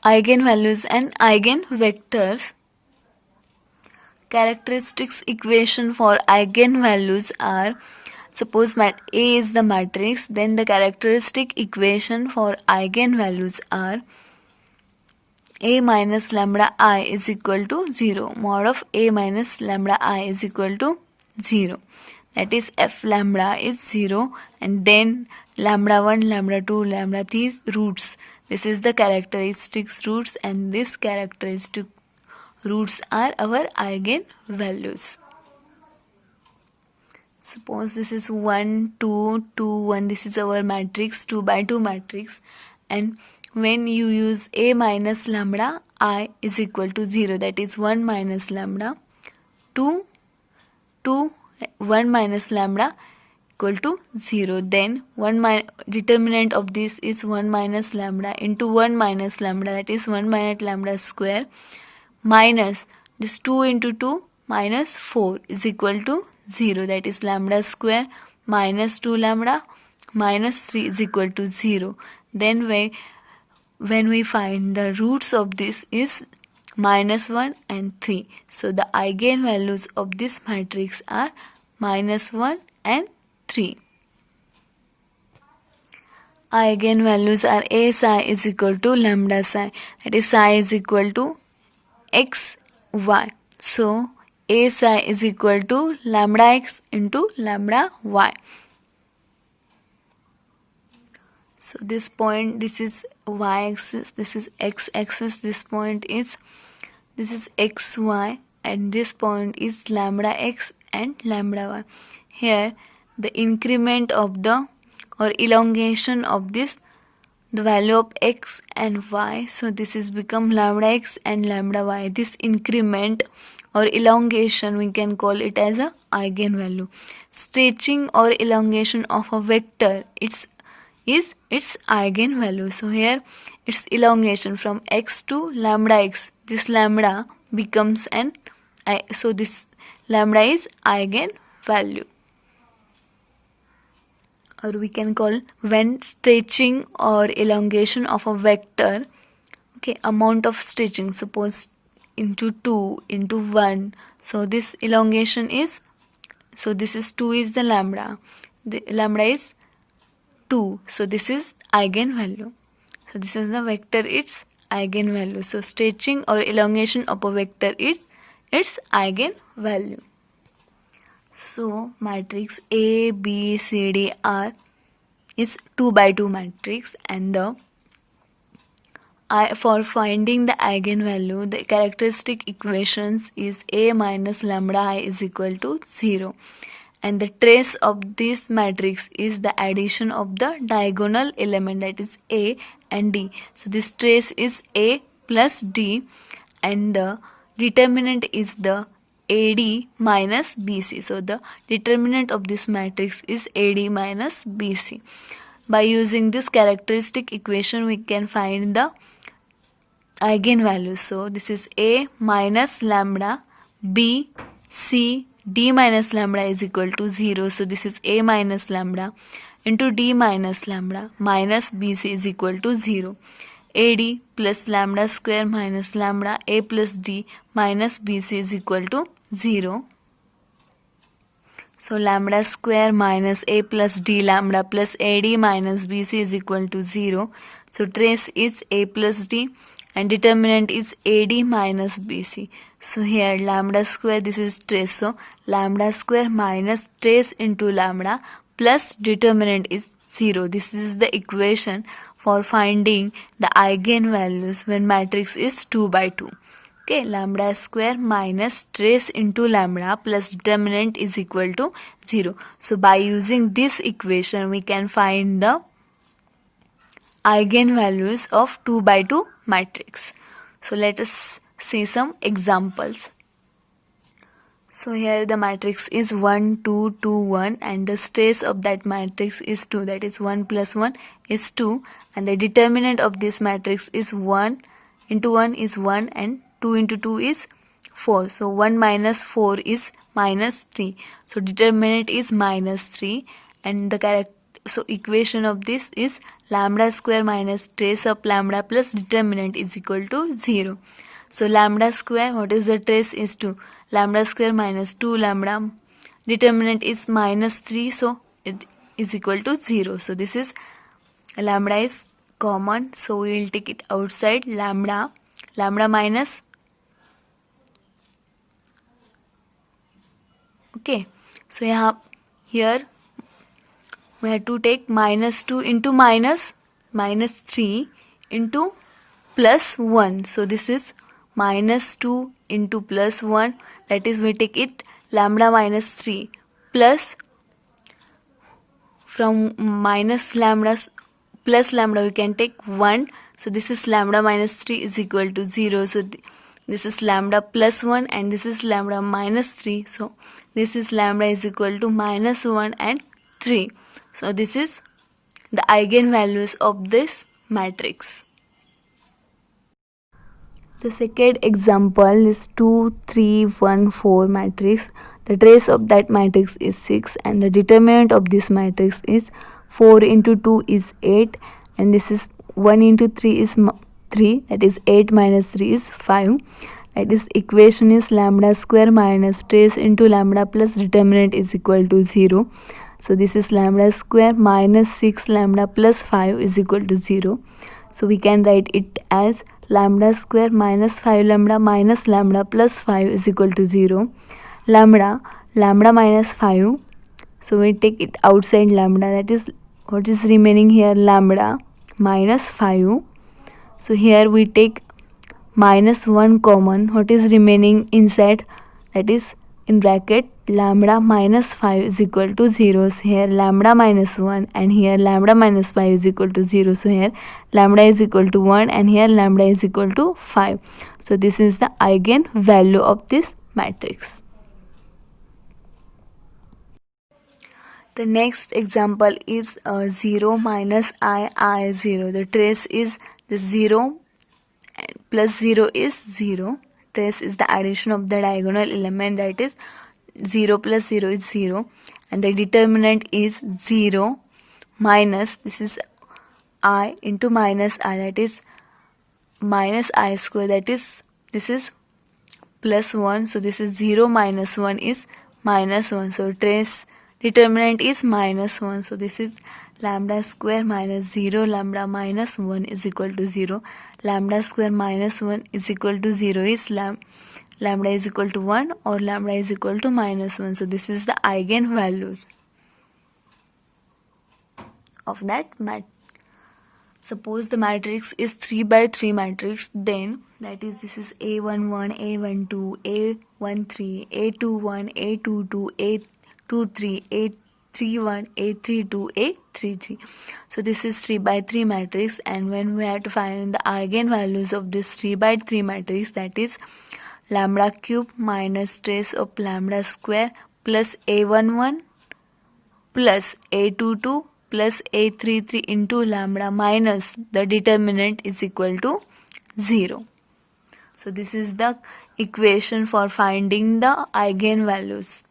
eigenvalues and eigenvectors. Characteristics equation for eigenvalues are, suppose A is the matrix, then the characteristic equation for eigenvalues are A minus lambda I is equal to 0. Mod of A minus lambda I is equal to 0. That is f lambda is 0, and then lambda 1, lambda 2, lambda 3 roots. This is the characteristics roots, and this characteristic roots are our eigenvalues. Suppose this is 1, 2, 2, 1. This is our matrix, 2 by 2 matrix. And when you use A minus lambda I is equal to 0, that is 1 minus lambda, 2, 2, 1 minus lambda equal to 0. Then determinant of this is 1 minus lambda into 1 minus lambda, that is 1 minus lambda square, minus this 2 into 2 minus 4 is equal to 0, that is lambda square minus 2 lambda minus 3 is equal to 0. Then when we find the roots of this is minus 1 and 3. So the eigenvalues of this matrix are minus 1 and 3. Eigenvalues are A psi is equal to lambda psi, that is psi is equal to x, y. So A psi is equal to lambda x into lambda y. So this point, this is y-axis, this is x-axis, this is xy, and this point is lambda x and lambda y. Here the increment of the or elongation of this, the value of x and y, so this is become lambda x and lambda y. This increment or elongation we can call it as a eigenvalue. Stretching or elongation of a vector, is its eigenvalue. So here its elongation from x to lambda x, this lambda becomes so this lambda is eigenvalue. Or we can call, when stretching or elongation of a vector, okay, amount of stretching, suppose into 2 into 1, so this elongation is, so this is 2 is the lambda is 2, so this is eigenvalue. So this is the vector, its eigenvalue. So stretching or elongation of a vector is its eigenvalue. So matrix A, B, C, D, R is 2 by 2 matrix, and for finding the eigenvalue, the characteristic equations is A minus lambda I is equal to 0. And the trace of this matrix is the addition of the diagonal element, that is A and D. So this trace is A plus D, and the determinant is the AD minus BC. So the determinant of this matrix is AD minus BC. By using this characteristic equation, we can find the eigenvalues. So this is A minus lambda, B, C, D minus lambda is equal to 0. So this is A minus lambda into D minus lambda minus BC is equal to 0. AD plus lambda square minus lambda A plus D minus BC is equal to 0. So lambda square minus A plus D lambda plus AD minus BC is equal to 0. So trace is A plus D and determinant is AD minus BC. So here lambda square, this is trace, so lambda square minus trace into lambda plus determinant is 0. This is the equation for finding the eigenvalues when matrix is 2 by 2. Okay, lambda square minus trace into lambda plus determinant is equal to 0. So by using this equation, we can find the eigenvalues of 2 by 2 matrix. So let us see some examples. So here the matrix is 1, 2, 2, 1, and the trace of that matrix is 2, that is 1 plus 1 is 2, and the determinant of this matrix is 1 into 1 is 1 and 2 into 2 is 4. So 1 minus 4 is minus 3. So determinant is minus 3, and the so equation of this is lambda square minus trace of lambda plus determinant is equal to 0. So lambda square, what is the trace, is 2. Lambda square minus 2 lambda, determinant is minus 3, so it is equal to 0. So this is, lambda is common, so we will take it outside. Lambda minus, okay, so here we have to take minus 2 into minus 3 into plus 1. So this is minus 2 into plus 1, that is we take it lambda minus 3 plus, from minus lambda plus lambda we can take 1. So this is lambda minus 3 is equal to 0. So this is lambda plus 1 and this is lambda minus 3. So this is lambda is equal to minus 1 and 3. So this is the eigenvalues of this matrix. The second example is 2, 3, 1, 4 matrix. The trace of that matrix is 6 and the determinant of this matrix is 4 into 2 is 8 and this is 1 into 3 is 3, that is 8 minus 3 is 5. That is, equation is lambda square minus trace into lambda plus determinant is equal to 0. So this is lambda square minus 6 lambda plus 5 is equal to 0. So we can write it as lambda square minus 5 lambda minus lambda plus 5 is equal to 0. Lambda minus 5, so we take it outside lambda, that is what is remaining here, lambda minus 5. So here we take minus 1 common, what is remaining inside, that is in bracket lambda minus 5 is equal to 0. So here lambda minus 1 and here lambda minus 5 is equal to 0. So here lambda is equal to 1 and here lambda is equal to 5. So this is the eigenvalue of this matrix. The next example is 0 minus I 0. The trace is the 0 plus 0 is 0. Trace is the addition of the diagonal element, that is 0 plus 0 is 0 and the determinant is 0 minus, this is I into minus I, that is minus I square, that is this is plus 1. So this is 0 minus 1 is minus 1. So trace determinant is minus 1. So this is lambda square minus 0 lambda minus 1 is equal to 0. Lambda square minus 1 is equal to 0 is lambda is equal to 1 or lambda is equal to minus 1. So this is the eigenvalues of that matrix. Suppose the matrix is 3 by 3 matrix, then that is, this is A11, A12, A13, A21, A22, A23, A31, A32, A33. So this is 3 by 3 matrix, and when we have to find the eigenvalues of this 3 by 3 matrix, that is lambda cube minus trace of lambda square plus A11 plus A22 plus A33 into lambda minus the determinant is equal to 0. So this is the equation for finding the eigenvalues.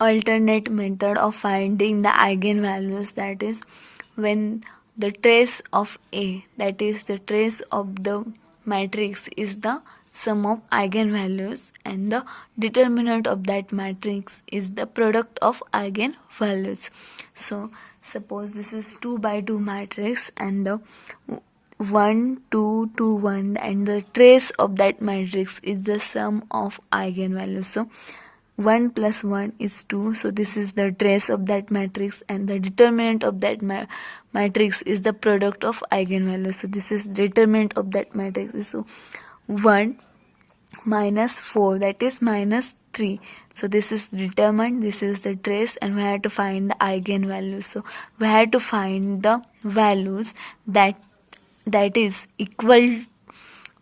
Alternate method of finding the eigenvalues, that is when the trace of A, that is the trace of the matrix, is the sum of eigenvalues and the determinant of that matrix is the product of eigenvalues. So suppose this is 2 by 2 matrix and the 1 2 2 1 and the trace of that matrix is the sum of eigenvalues. So 1 plus 1 is 2. So this is the trace of that matrix and the determinant of that matrix is the product of eigenvalues. So this is determinant of that matrix. So 1 minus 4, that is minus 3. So this is determined, this is the trace, and we have to find the eigenvalues. So we have to find the values that is equal,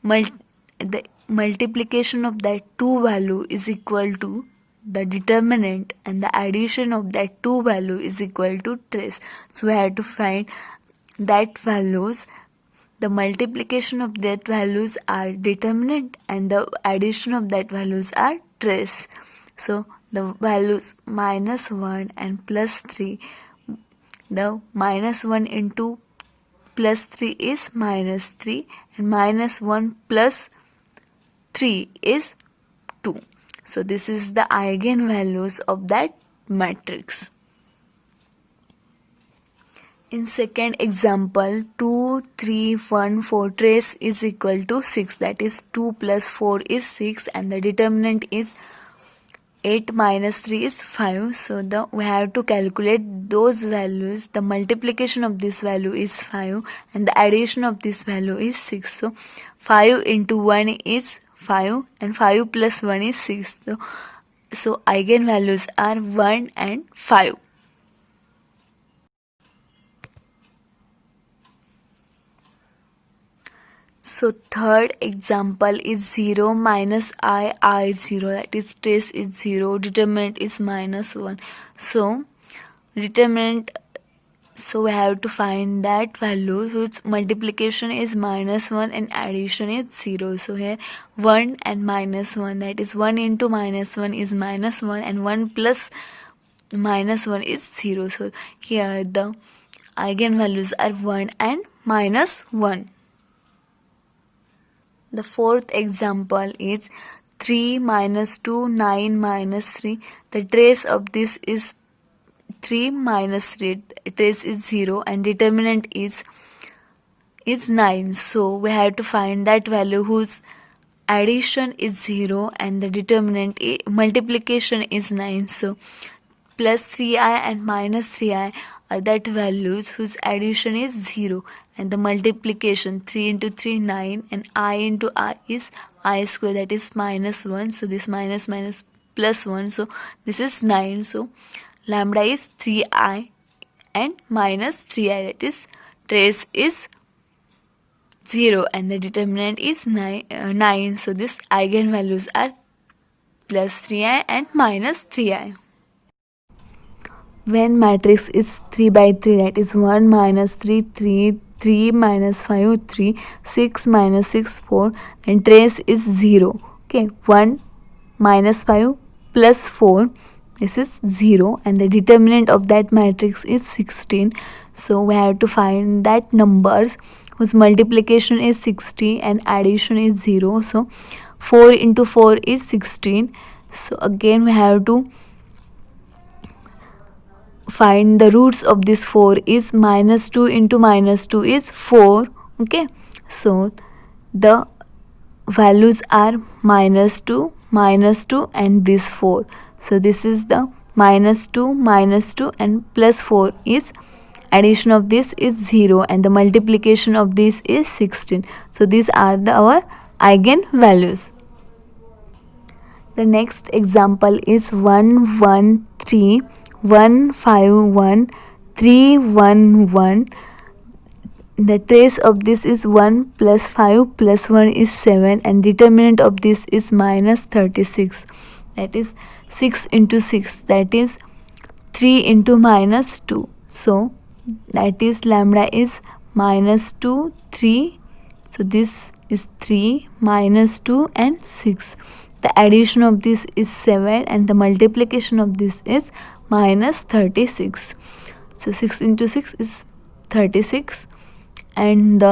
the multiplication of that two value is equal to the determinant and the addition of that two value is equal to trace. So we have to find that values, the multiplication of that values are determinant and the addition of that values are trace. So the values minus 1 and plus 3, the minus 1 into plus 3 is minus 3, and minus 1 plus 3 is 2. So this is the eigenvalues of that matrix. In second example, 2, 3, 1, 4 trace is equal to 6, that is 2 plus 4 is 6, and the determinant is 8 minus 3 is 5. So we have to calculate those values. The multiplication of this value is 5 and the addition of this value is 6. So 5 into 1 is 5 and 5 plus 1 is 6. So eigenvalues are 1 and 5. So third example is 0 minus I 0, that is trace is 0, determinant is minus 1. So determinant, so we have to find that value whose multiplication is minus 1 and addition is 0. So here 1 and minus 1, that is 1 into minus 1 is minus 1 and 1 plus minus 1 is 0. So here the eigenvalues are 1 and minus 1. The fourth example is 3 minus 2, 9 minus 3. The trace of this is 3 minus 3. Trace is 0 and determinant is 9. So we have to find that value whose addition is 0 and the determinant multiplication is 9. So plus 3i and minus 3i are that values whose addition is 0 and the multiplication 3 into 3 9 and I into I is I square, that is minus 1. So this minus plus 1, so this is 9. So lambda is 3i and minus 3i, that is trace is 0 and the determinant is 9. So this eigenvalues are plus 3i and minus 3i. When matrix is 3 by 3, that is 1 minus 3, 3, 3 minus 5, 3, 6 minus 6, 4, and trace is 0. Okay, 1 minus 5 plus 4, this is 0, and the determinant of that matrix is 16. So we have to find that numbers whose multiplication is 60 and addition is 0. So 4 into 4 is 16. So again we have to find the roots of this 4 is minus 2 into minus 2 is 4. Okay, so the values are minus 2 and this 4. So this is the minus 2 and plus 4 is addition of this is 0 and the multiplication of this is 16. So these are our eigenvalues. The next example is 1 1 3 1 5 1 3 1 1. The trace of this is 1 plus 5 plus 1 is 7 and determinant of this is minus 36, that is 6 into 6, that is 3 into minus 2. So that is lambda is minus 2 3. So this is 3 minus 2 and 6. The addition of this is 7 and the multiplication of this is minus 36. So 6 into 6 is 36 and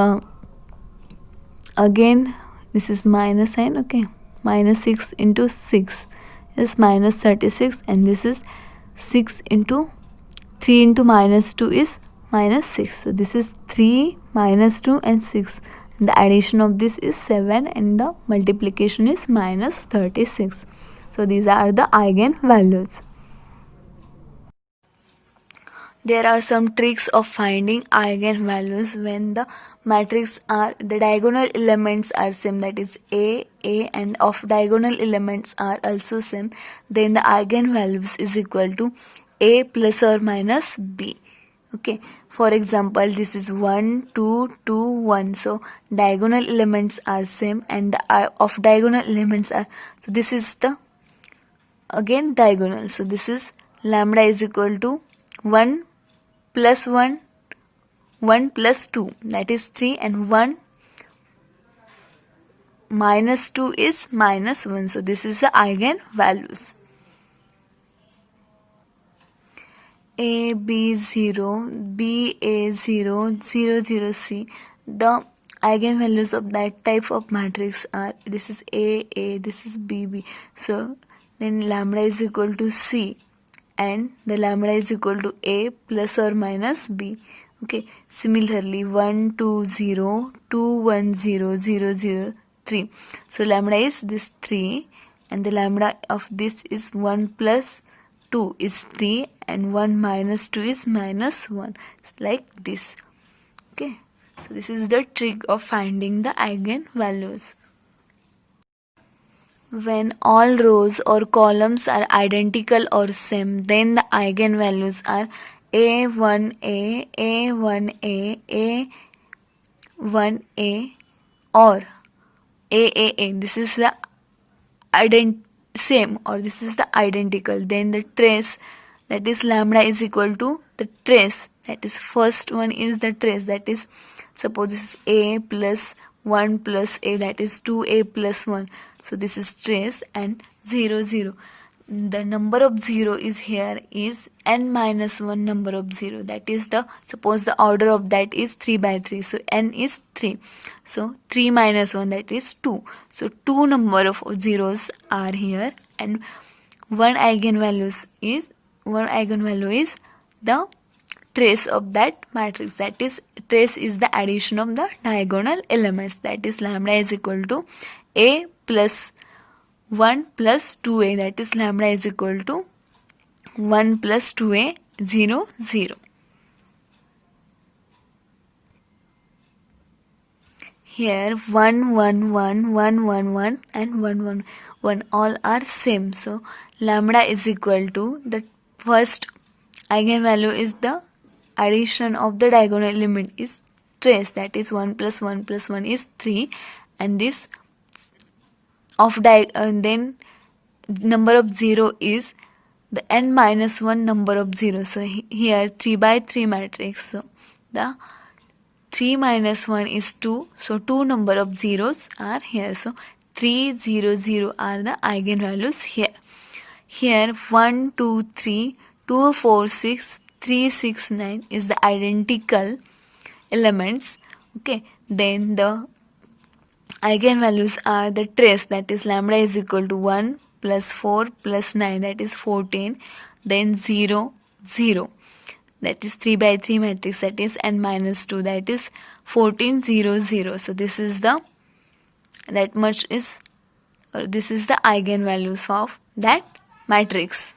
again this is minus sign. Okay, minus 6 into 6 is minus 36 and this is 6 into 3 into minus 2 is minus 6. So this is 3 minus 2 and 6. And the addition of this is 7 and the multiplication is minus 36. So these are the eigenvalues. There are some tricks of finding eigenvalues when the matrix are the diagonal elements are same, that is A and of diagonal elements are also same, then the eigenvalues is equal to A plus or minus B. Okay, for example this is 1 2 2 1. So diagonal elements are same and the of diagonal elements are, so this is the again diagonal. So this is lambda is equal to 1 plus 1 plus 2, that is 3, and 1 minus 2 is minus 1. So this is the eigenvalues. A, B, 0, B, A, 0, 0, 0, C. The eigenvalues of that type of matrix are, this is A, this is B, B. So then lambda is equal to C and the lambda is equal to A plus or minus B. Okay, similarly 1, 2, 0, 2, 1, 0, 0, 0, 3. So lambda is this 3 and the lambda of this is 1 plus 2 is 3 and 1 minus 2 is minus 1, like this. Okay, so this is the trick of finding the eigenvalues. When all rows or columns are identical or same, then the eigenvalues are A1A, A1A, A1A or AAA. This is the same, or this is the identical. Then the trace, that is lambda is equal to the trace, that is first one is the trace, that is suppose this is A plus 1 plus A, that is 2A plus 1. So this is trace, and 0, 0. The number of 0 is here is n minus 1 number of 0, that is the, suppose the order of that is 3 by 3, so n is 3, so 3 minus 1, that is 2. So 2 number of zeros are here, and one eigenvalue is the trace of that matrix, that is trace is the addition of the diagonal elements, that is lambda is equal to A plus 1 plus 2A, that is lambda is equal to 1 plus 2A, 0, 0. Here 1, 1, 1, 1, 1, 1 and 1, 1, 1 all are same. So lambda is equal to, the first eigenvalue is the addition of the diagonal element is trace, that is 1 plus 1 plus 1 is 3, and this of then number of 0 is the n minus 1 number of 0. So here 3 by 3 matrix, so the 3 minus 1 is 2, so 2 number of zeros are here, so 3, 0, 0 are the eigenvalues here. Here 1, 2, 3, 2, 4, 6, 3, 6, 9 is the identical elements. Okay, then the eigenvalues are the trace, that is lambda is equal to 1 plus 4 plus 9, that is 14, then 0, 0, that is 3 by 3 matrix, that is n minus 2, that is 14, 0, 0. So this is the, that much is, or this is the eigenvalues of that matrix.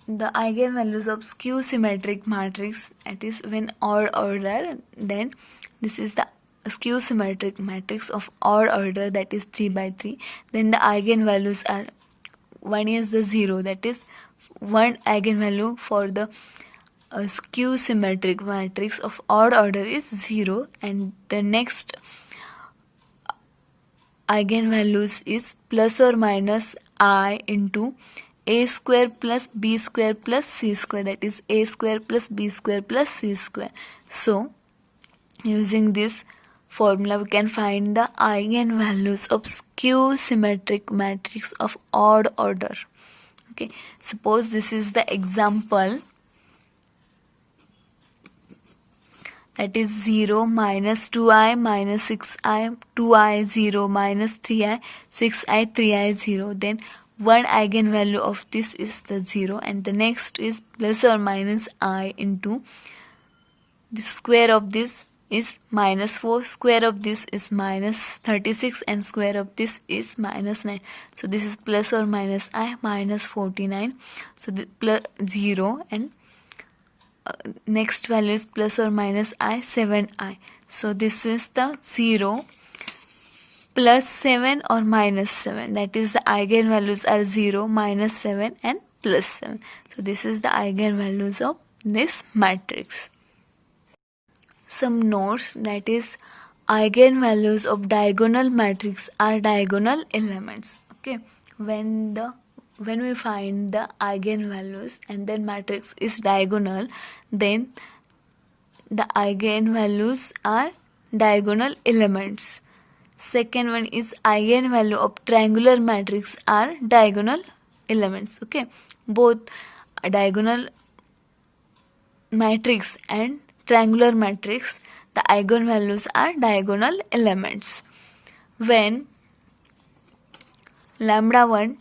The eigenvalues of skew symmetric matrix, that is when odd order, then this is the skew symmetric matrix of odd order, that is 3 by 3. Then the eigenvalues are, one is the 0, that is one eigenvalue for the skew symmetric matrix of odd order is 0, and the next eigenvalues is plus or minus I into a square plus b square plus c square, that is a square plus b square plus c square. So using this formula we can find the eigenvalues of skew symmetric matrix of odd order. Okay, suppose this is the example, that is 0 minus 2i minus 6i, 2i 0 minus 3i, 6i 3i 0. Then one eigenvalue of this is the 0, and the next is plus or minus I into the square of this is minus 4, square of this is minus 36, and square of this is minus 9. So this is plus or minus I minus 49. So the plus 0, and next value is plus or minus I 7i. So this is the 0 plus 7 or minus 7, that is the eigenvalues are 0, minus 7 and plus 7. So this is the eigenvalues of this matrix. Some notes, that is eigenvalues of diagonal matrix are diagonal elements. Okay, when we find the eigenvalues and then matrix is diagonal, then the eigenvalues are diagonal elements. Second one is eigenvalue of triangular matrix are diagonal elements. Okay, both diagonal matrix and triangular matrix, the eigenvalues are diagonal elements. When lambda 1,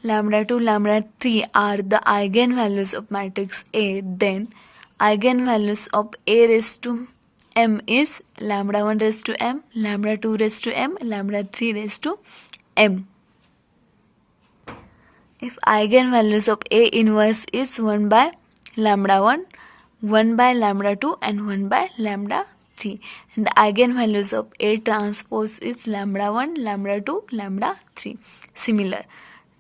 lambda 2, lambda 3 are the eigenvalues of matrix A, then eigenvalues of A raised to m is lambda 1 raised to m, lambda 2 raised to m, lambda 3 raised to m. If eigenvalues of A inverse is 1 by lambda 1, 1 by lambda 2 and 1 by lambda 3, and the eigenvalues of A transpose is lambda 1, lambda 2, lambda 3. Similar,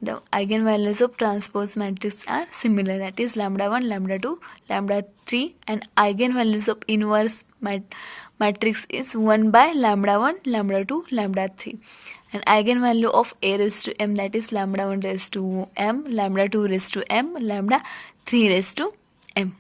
the eigenvalues of transpose matrix are similar, that is lambda 1, lambda 2, lambda 3, and eigenvalues of inverse matrix is 1 by lambda 1, lambda 2, lambda 3. And eigenvalue of A raised to m, that is lambda 1 raised to m, lambda 2 raised to m, lambda 3 raised to m.